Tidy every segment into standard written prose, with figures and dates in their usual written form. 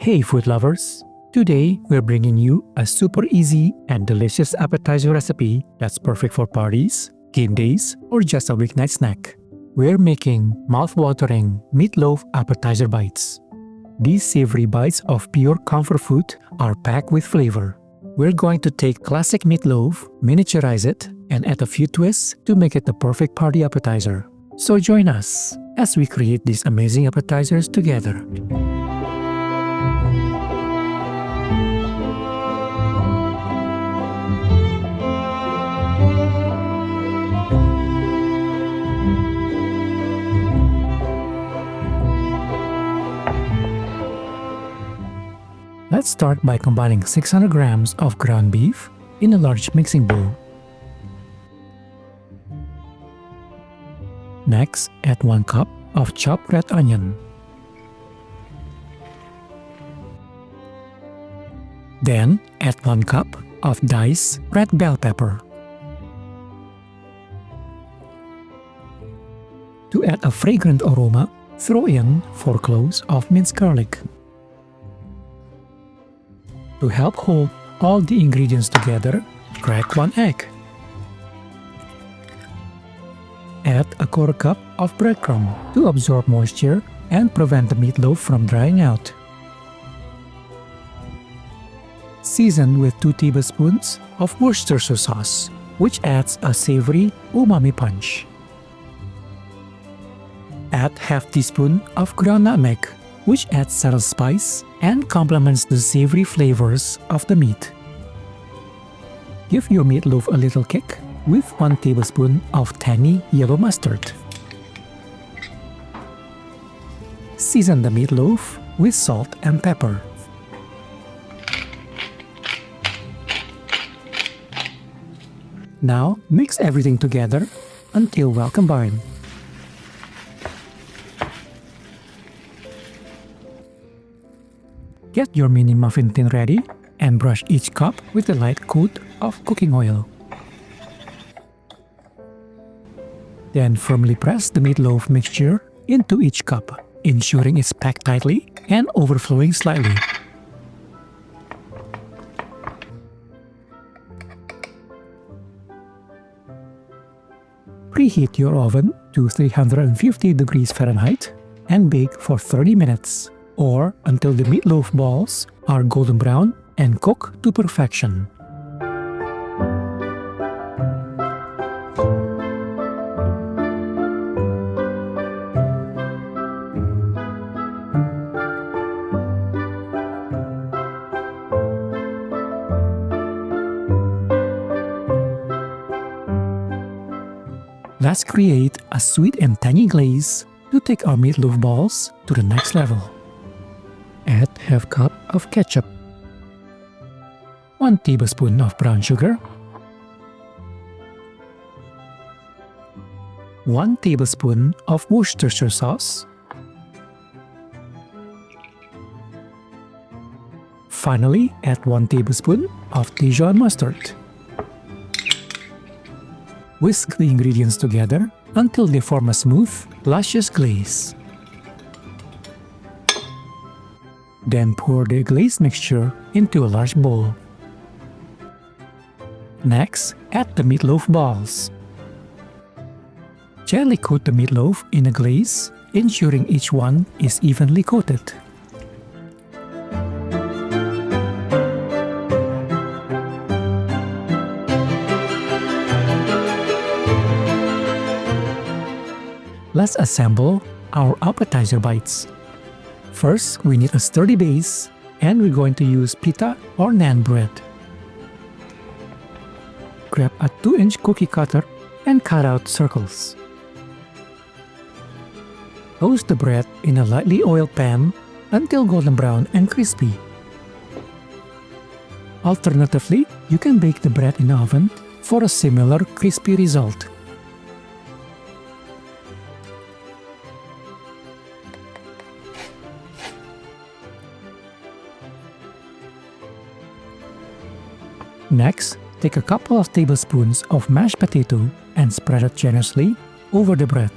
Hey food lovers! Today we're bringing you a super easy and delicious appetizer recipe that's perfect for parties, game days, or just a weeknight snack. We're making mouth-watering meatloaf appetizer bites. These savory bites of pure comfort food are packed with flavor. We're going to take classic meatloaf, miniaturize it, and add a few twists to make it the perfect party appetizer. So join us as we create these amazing appetizers together. Let's start by combining 600 grams of ground beef in a large mixing bowl. Next, add 1 cup of chopped red onion. Then, add 1 cup of diced red bell pepper. To add a fragrant aroma, throw in 4 cloves of minced garlic. To help hold all the ingredients together, crack 1 egg. Add a 1/4 cup of breadcrumb to absorb moisture and prevent the meatloaf from drying out. Season with 2 tablespoons of Worcestershire Sauce, which adds a savory umami punch. Add ½ teaspoon of ground nutmeg, which adds subtle spice and complements the savory flavors of the meat. Give your meatloaf a little kick with 1 tablespoon of tangy yellow mustard. Season the meatloaf with salt and pepper. Now mix everything together until well combined. Get your mini muffin tin ready and brush each cup with a light coat of cooking oil. Then firmly press the meatloaf mixture into each cup, ensuring it's packed tightly and overflowing slightly. Preheat your oven to 350 degrees Fahrenheit and bake for 30 minutes. Or until the meatloaf balls are golden brown and cook to perfection. Let's create a sweet and tangy glaze to take our meatloaf balls to the next level. Add ½ cup of ketchup, 1 tablespoon of brown sugar, 1 tablespoon of Worcestershire sauce, finally add 1 tablespoon of Dijon mustard. Whisk the ingredients together until they form a smooth, luscious glaze. Then pour the glaze mixture into a large bowl. Next, add the meatloaf balls. Gently coat the meatloaf in a glaze, ensuring each one is evenly coated. Let's assemble our appetizer bites. First, we need a sturdy base, and we're going to use pita or naan bread. Grab a 2-inch cookie cutter and cut out circles. Toast the bread in a lightly oiled pan until golden brown and crispy. Alternatively, you can bake the bread in the oven for a similar crispy result. Next, take a couple of tablespoons of mashed potato and spread it generously over the bread.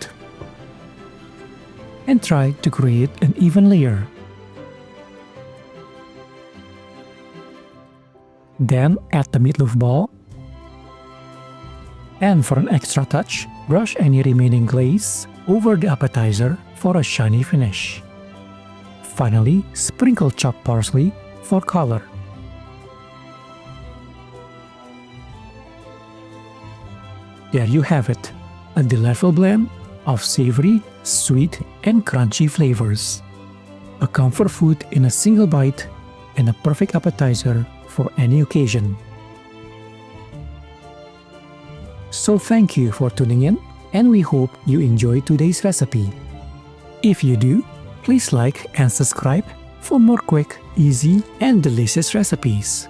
And try to create an even layer. Then add the meatloaf ball. And for an extra touch, brush any remaining glaze over the appetizer for a shiny finish. Finally, sprinkle chopped parsley for color. There you have it, a delightful blend of savory, sweet, and crunchy flavors. A comfort food in a single bite and a perfect appetizer for any occasion. So thank you for tuning in, and we hope you enjoyed today's recipe. If you do, please like and subscribe for more quick, easy, and delicious recipes.